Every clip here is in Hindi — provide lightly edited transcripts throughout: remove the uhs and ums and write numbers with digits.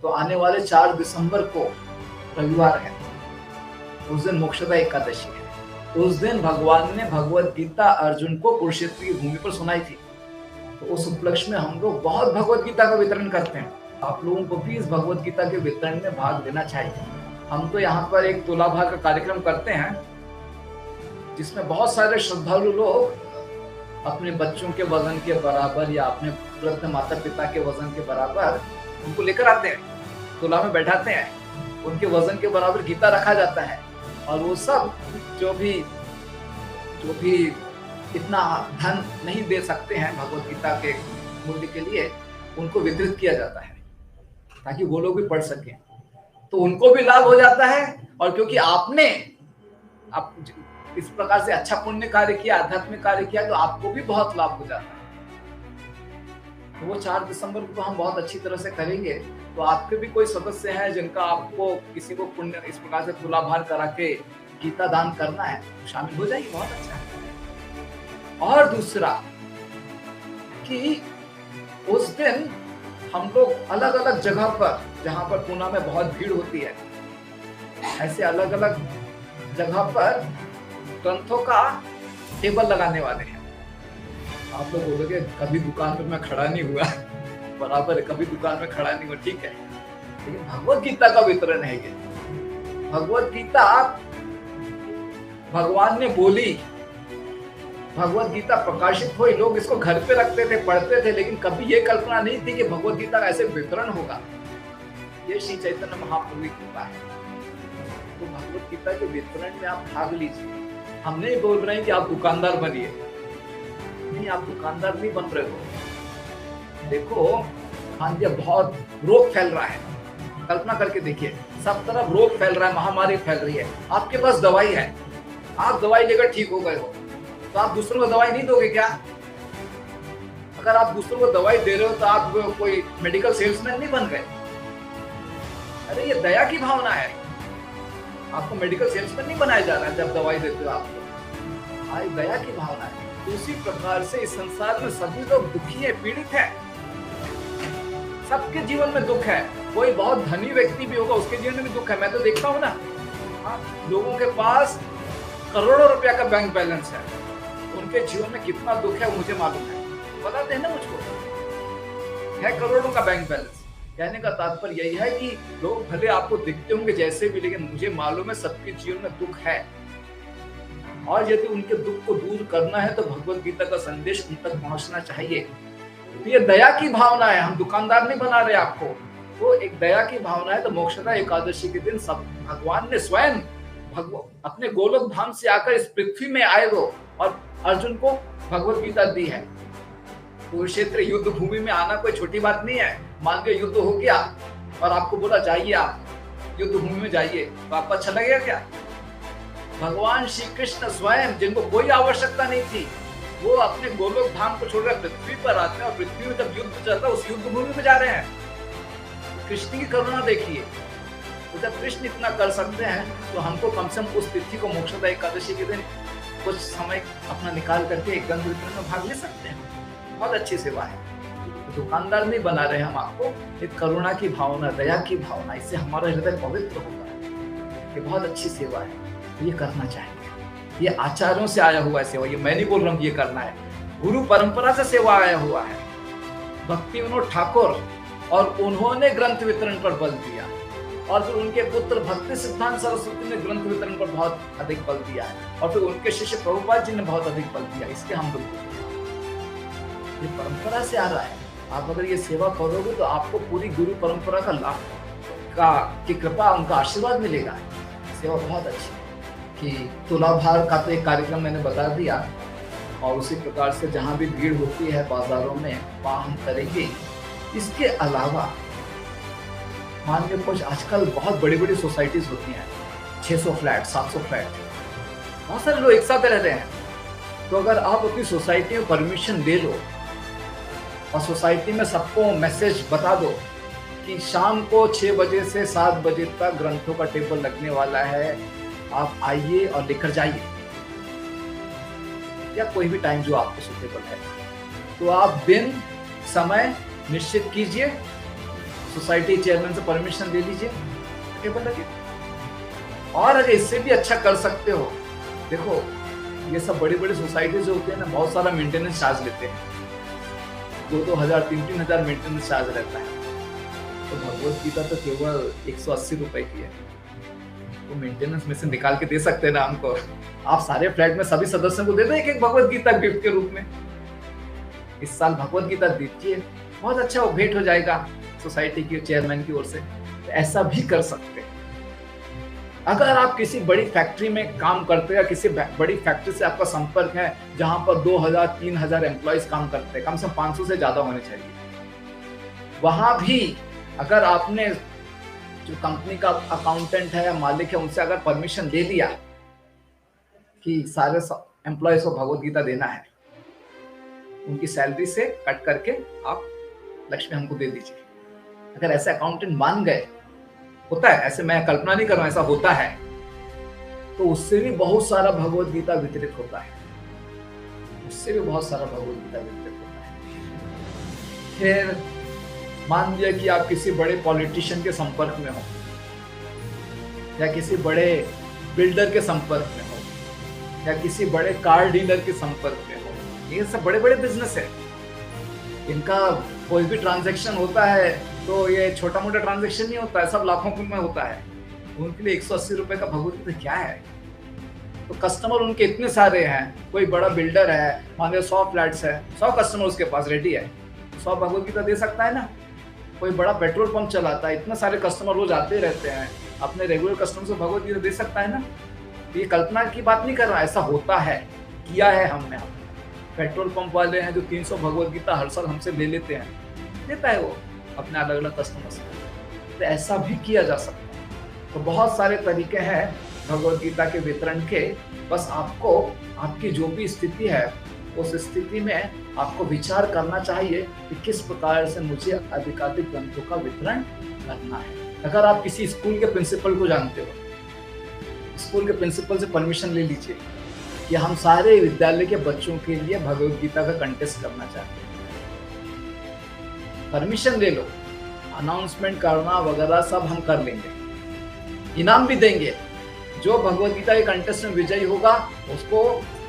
तो आने वाले 4 दिसंबर को रविवार है, उस दिन मोक्षदा एकादशी है। उस दिन भगवान ने भगवत गीता अर्जुन को कुरुक्षेत्र की भूमि पर सुनाई थी। तो उस उपलक्ष्य में हम लोग बहुत भगवत गीता का वितरण करते हैं। आप लोगों को भी इस भगवत गीता के वितरण में भाग लेना चाहिए। हम तो यहाँ पर एक तुलाभार का कार्यक्रम करते हैं, जिसमें बहुत सारे श्रद्धालु लोग अपने बच्चों के वजन के बराबर या अपने वृद्ध माता पिता के वजन के बराबर उनको लेकर आते हैं, तुला में बैठाते हैं, उनके वजन के बराबर गीता रखा जाता है और वो सब जो भी इतना धन नहीं दे सकते हैं भगवत गीता के मूल्य के लिए, उनको वितरित किया जाता है ताकि वो लोग भी पढ़ सकें। तो उनको भी लाभ हो जाता है और क्योंकि आपने इस प्रकार से अच्छा पुण्य कार्य किया, आध्यात्मिक कार्य किया, तो आपको भी बहुत लाभ हो जाता है। तो वो 4 दिसंबर को हम बहुत अच्छी तरह से करेंगे। तो आपके भी कोई सदस्य हैं जिनका आपको किसी को पुण्य इस प्रकार से तुलाभार करा के गीता दान करना है, शामिल हो जाइए, बहुत अच्छा है। और दूसरा कि उस दिन हम लोग अलग अलग जगह पर, जहां पर पुणे में बहुत भीड़ होती है, ऐसे अलग अलग जगह पर ग्रंथों का टेबल लगाने वाले हैं। आप लोग बोलोगे कभी दुकान पे मैं खड़ा नहीं हुआ, बराबर है, कभी दुकान में खड़ा नहीं हुआ, ठीक है, लेकिन भगवत गीता का वितरण है ये। भगवत गीता भगवान ने बोली, भगवत गीता प्रकाशित हुई, लोग इसको घर पे रखते थे, पढ़ते थे, लेकिन कभी ये कल्पना नहीं थी कि भगवत गीता का ऐसे वितरण होगा। ये श्री चैतन्य महाप्रभु की कृपा है। तो भगवत गीता के वितरण में आप भाग लीजिए। हम नहीं बोल रहे हैं कि आप दुकानदार बनिए, नहीं, आप दुकानदार नहीं बन रहे हो। देखो हाँ जी, बहुत रोग फैल रहा है, कल्पना करके देखिए, सब तरफ रोग फैल रहा है, महामारी फैल रही है, आपके पास दवाई है, आप दवाई लेकर ठीक हो गए हो, तो आप दूसरों को दवाई नहीं दोगे क्या? अगर आप दूसरों को दवाई दे रहे हो तो आप कोई मेडिकल सेल्समैन नहीं बन गए। अरे ये दया की भावना है, आपको मेडिकल सेल्समैन नहीं बनाया जा रहा है जब दवाई देते हो आपको, हाँ, दया की भावना है। उसी प्रकार से इस संसार में सभी लोग दुखी है, पीड़ित है, सबके जीवन में दुख है। कोई बहुत धनी व्यक्ति भी होगा, उसके जीवन में भी दुख है। मैं तो देखता हूँ ना, हाँ, लोगों के पास करोड़ों रुपया का बैंक बैलेंस है, उनके जीवन में कितना दुख है वो मुझे मालूम है, बताते हैं ना मुझको, है करोड़ों का बैंक बैलेंस। कहने का तात्पर्य यही है कि लोग भले आपको दिखते होंगे जैसे भी, लेकिन मुझे मालूम है सबके जीवन में दुख है, और यदि उनके दुख को दूर करना है तो भगवत गीता का संदेश उन तक पहुंचना चाहिए। तो ये दया की भावना है, हम दुकानदार नहीं बना रहे आपको, तो एक दया की भावना है। तो मोक्षदा एकादशी के दिन सब भगवान ने स्वयं अपने गोलोक धाम से आकर इस पृथ्वी में आए वो, और अर्जुन को भगवत गीता दी है। कुरुक्षेत्र युद्ध भूमि में आना कोई छोटी बात नहीं है। मान के युद्ध हो गया और आपको बोला जाइए आप युद्ध भूमि में जाइए, तो आपको अच्छा लगेगा क्या? भगवान श्री कृष्ण स्वयं, जिनको कोई आवश्यकता नहीं थी, वो अपने गोलोक धाम को छोड़कर पृथ्वी पर आते हैं, और पृथ्वी में जब युद्ध चल रहा है उस युद्ध भूमि में जा रहे हैं। कृष्ण की करुणा देखिए। तो जब कृष्ण इतना कर सकते हैं तो हमको कम से कम उस तिथि को मोक्षदा एकादशी के दिन कुछ समय अपना निकाल करके एक ग्रंथ वितरण में भाग ले सकते हैं। बहुत अच्छी सेवा है। दुकानदार नहीं बना रहे हम आपको, एक करुणा की भावना, दया की भावना, इससे हमारा हृदय पवित्र होता है। ये बहुत अच्छी सेवा है, ये करना चाहिए। ये आचार्यों से आया हुआ है सेवा, ये मैं नहीं बोल रहा हूँ ये करना है, गुरु परंपरा से सेवा आया हुआ है। भक्ति विनोद ठाकुर, और उन्होंने ग्रंथ वितरण पर बल दिया, और फिर उनके पुत्र भक्ति सिद्धांत सरस्वती ने ग्रंथ वितरण पर बहुत अधिक बल दिया है, और फिर उनके शिष्य प्रभुपाद जी ने बहुत अधिक बल दिया। इसके हम लोग ये परंपरा से आ रहा है। आप अगर ये सेवा करोगे तो आपको पूरी गुरु परंपरा का लाभ की कृपा, उनका आशीर्वाद मिलेगा। सेवा बहुत अच्छी है। कि तुलाभार का तो एक कार्यक्रम मैंने बता दिया, और उसी प्रकार से जहाँ भी भीड़ होती है बाजारों में, वहाँ हम करेंगे। इसके अलावा मान लीजिए कुछ आजकल बहुत बड़ी बड़ी सोसाइटीज होती हैं, 600 फ्लैट, 700 फ्लैट, बहुत सारे लोग एक साथ रह रहे हैं। तो अगर आप अपनी सोसाइटी में परमिशन ले लो और सोसाइटी में सबको मैसेज बता दो कि शाम को 6 बजे से 7 बजे तक ग्रंथों का टेबल लगने वाला है, आप आइए और लेकर जाइए, या कोई भी टाइम जो आपको सूटेबल है, तो आप दिन समय निश्चित कीजिए, सोसाइटी चेयरमैन से परमिशन ले लीजिए, टेबल लगे। और अगर इससे भी अच्छा कर सकते हो, देखो ये सब बड़ी बड़ी सोसाइटी जो होती है ना, बहुत सारा मेंटेनेंस चार्ज लेते हैं, 2-2 हज़ार 3-3 हज़ार मेंटेनेंस चार्ज रहता है। तो भगवत गीता तो केवल 180 रुपए की है, वो मेंटेनेंस में से निकाल के दे सकते हैं ना हमको। आप सारे फ्लैट में सभी सदस्यों को दे दो एक एक भगवत गीता गिफ्ट के रूप में। इस साल भगवत गीता दीजिए, बहुत अच्छा वो भेंट हो जाएगा सोसाइटी के चेयरमैन की ओर से। तो ऐसा भी कर सकते हैं। अगर आप किसी बड़ी फैक्ट्री में काम करते हैं या किसी बड़ी फैक्ट्री से आपका संपर्क है जहां पर 2000-3000 एम्प्लॉइज काम करते हैं, कम से कम 500 से ज्यादा होने चाहिए, वहां भी अगर आपने जो कंपनी का अकाउंटेंट है या मालिक है उनसे अगर परमिशन ले लिया कि सारे एम्प्लॉयज को भगवत गीता देना है, उनकी सैलरी से कट करके आप लक्ष्मी हमको दे दीजिए, अगर ऐसे अकाउंटेंट मान गए, होता है ऐसे, मैं कल्पना नहीं कर रहा हूं, ऐसा होता है, तो उससे भी बहुत सारा भगवत गीता वितरित होता है, उससे भी बहुत सारा भगवत गीता वितरित होता है। फिर मान लिया कि आप किसी बड़े पॉलिटिशियन के संपर्क में हो या किसी बड़े बिल्डर के संपर्क में हो या किसी बड़े कार डीलर के संपर्क में हो, ये सब बड़े बड़े बिजनेस है, इनका कोई भी ट्रांजैक्शन होता है तो ये छोटा मोटा ट्रांजैक्शन नहीं होता है, सब लाखों में होता है। उनके लिए 180 रुपए का भगवत गीता क्या है? तो कस्टमर उनके इतने सारे हैं, कोई बड़ा बिल्डर है, मान लो 100 फ्लैट्स है, 100 कस्टमर उसके पास रेडी है, 100 भगवत गीता दे सकता है ना। कोई बड़ा पेट्रोल पंप चलाता है, इतने सारे कस्टमर रोज आते रहते हैं, अपने रेगुलर कस्टमर से भगवत गीता दे सकता है ना। ये कल्पना की बात नहीं कर रहा, ऐसा होता है, किया है हमने। पेट्रोल पंप वाले हैं जो 300 भगवत गीता हर साल हमसे ले लेते हैं, देता है वो अपने अलग अलग कस्टमर से, तो ऐसा भी किया जा सकता है। तो बहुत सारे तरीके हैं भगवत गीता के वितरण के, बस आपको आपकी जो भी स्थिति है उस स्थिति में आपको विचार करना चाहिए कि किस प्रकार से मुझे अधिकाधिक ग्रंथों का वितरण करना है। अगर आप किसी स्कूल के प्रिंसिपल को जानते हो, स्कूल के प्रिंसिपल से परमिशन ले लीजिए कि हम सारे विद्यालय के बच्चों के लिए भगवत गीता का कंटेस्ट करना चाहते हैं, परमिशन ले लो, अनाउंसमेंट करना वगैरह सब हम कर लेंगे, इनाम भी देंगे। जो भगवत गीता के कंटेस्ट में विजयी होगा उसको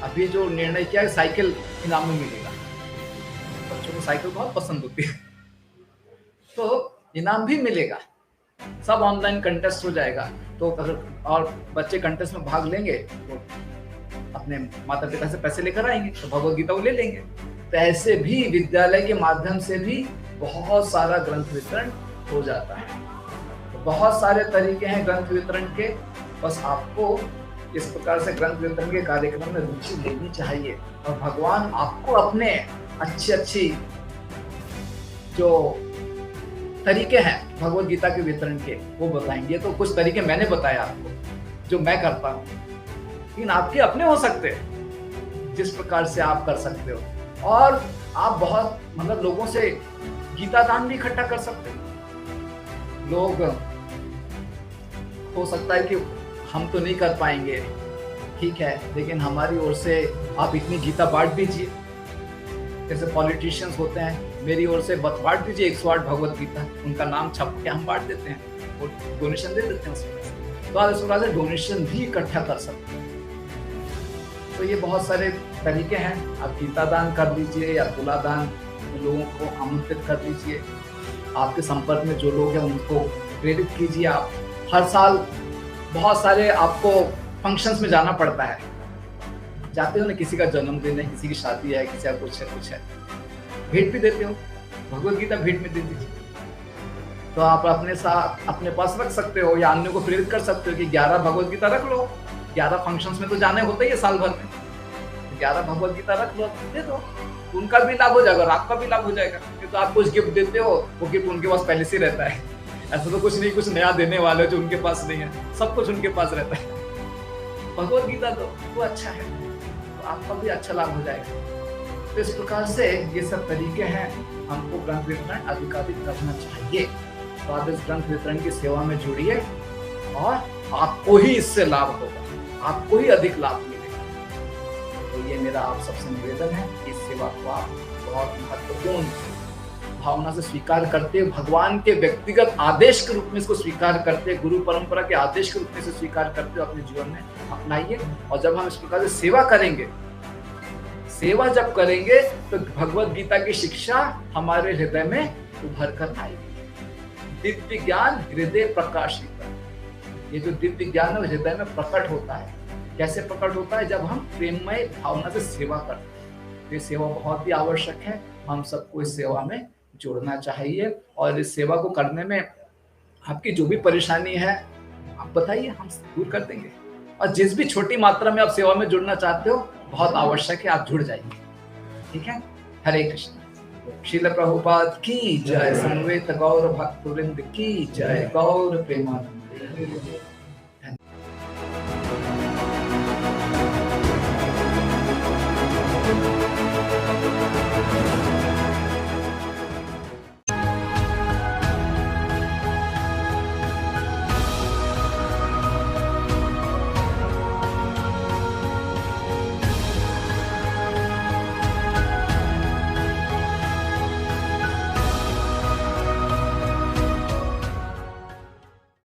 अभी जो निर्णय किया है साइकिल इनाम में मिलेगा, बच्चों को साइकिल बहुत पसंद होती है, तो इनाम भी मिलेगा। सब ऑनलाइन कंटेस्ट हो जाएगा, तो अगर और बच्चे कंटेस्ट में भाग लेंगे तो अपने माता पिता से पैसे लेकर आएंगे, तो भगवत गीता को ले लेंगे। तो ऐसे भी विद्यालय के माध्यम से भी बहुत सारा ग्रंथ वितरण हो जाता है। तो बहुत सारे तरीके हैं ग्रंथ वितरण के, बस आपको इस प्रकार से ग्रंथ वितरण के कार्यक्रम में रुचि लेनी चाहिए, और भगवान आपको अपने अच्छी जो तरीके हैं भगवत गीता के वितरण के वो बताएंगे। तो कुछ तरीके मैंने बताया आपको जो मैं करता हूँ, लेकिन आपके अपने हो सकते हैं जिस प्रकार से आप कर सकते हो। और आप बहुत लोगों से गीता दान भी इकट्ठा कर सकते हो। लोग हो सकता है कि हम तो नहीं कर पाएंगे, ठीक है, लेकिन हमारी ओर से आप इतनी गीता बांट दीजिए। जैसे पॉलिटिशियंस होते हैं, मेरी ओर से बांट दीजिए 108 भगवत गीता, उनका नाम छप के हम बांट देते हैं और डोनेशन दे देते हैं उसमें। तो आप इस प्रकार से डोनेशन भी इकट्ठा कर सकते हैं। तो ये बहुत सारे तरीके हैं। आप गीता दान कर लीजिए या तुला दान, लोगों को आमंत्रित कर लीजिए, आपके संपर्क में जो लोग हैं उनको प्रेरित कीजिए। आप हर साल बहुत सारे आपको फंक्शंस में जाना पड़ता है, जाते हो ना, किसी का जन्मदिन है, किसी की शादी है, किसी का कुछ है, भेंट भी देते हो, भगवत गीता भेंट में दे दीजिए। तो आप अपने साथ अपने पास रख सकते हो या अन्य को प्रेरित कर सकते हो कि 11 भगवत गीता रख लो। 11 फंक्शंस में तो जाने होते ही है साल भर में, 11 भगवत गीता रख लो, दे दो, उनका भी लाभ हो जाएगा और आपका भी लाभ हो जाएगा। तो आप कुछ गिफ्ट देते हो, वो गिफ्ट उनके पास पहले से रहता है, ऐसा तो कुछ नहीं कुछ नया देने वाले जो उनके पास नहीं है, सब कुछ उनके पास रहता है। भगवत गीता दो, वो अच्छा है, तो आपका भी अच्छा लाभ हो जाएगा। तो इस प्रकार से ये सब तरीके हैं, हमको ग्रंथ वितरण अधिकाधिक करना चाहिए। तो आप इस ग्रंथ वितरण की सेवा में जुड़िए और आपको ही इससे लाभ होगा, आपको ही अधिक लाभ मिलेगा। तो ये मेरा आप सबसे निवेदन है, इस सेवा को आप बहुत महत्वपूर्ण भावना से स्वीकार करते, भगवान के व्यक्तिगत आदेश के रूप में इसको स्वीकार करते, गुरु परंपरा के आदेश के रूप में इसे स्वीकार करते हो, अपने जीवन में अपनाइए। और जब हम इस प्रकार से सेवा करेंगे, सेवा जब करेंगे तो भगवत गीता की शिक्षा हमारे हृदय में उभर कर आएगी। दिव्य ज्ञान हृदय प्रकाशित, ये जो दिव्य ज्ञान है हृदय में प्रकट होता है। कैसे प्रकट होता है? जब हम प्रेममय भावना से सेवा करते हैं। ये सेवा बहुत ही आवश्यक है, हम सबको इस सेवा में जुड़ना चाहिए। और इस सेवा को करने में आपकी जो भी परेशानी है आप बताइए, हम दूर कर देंगे। और जिस भी छोटी मात्रा में आप सेवा में जुड़ना चाहते हो, बहुत आवश्यक है, आप जुड़ जाइए। ठीक है, हरे कृष्ण। श्रील प्रभुपाद की जय, समवेत गौर भक्तवृंद की जय, गौर प्रेमानंद।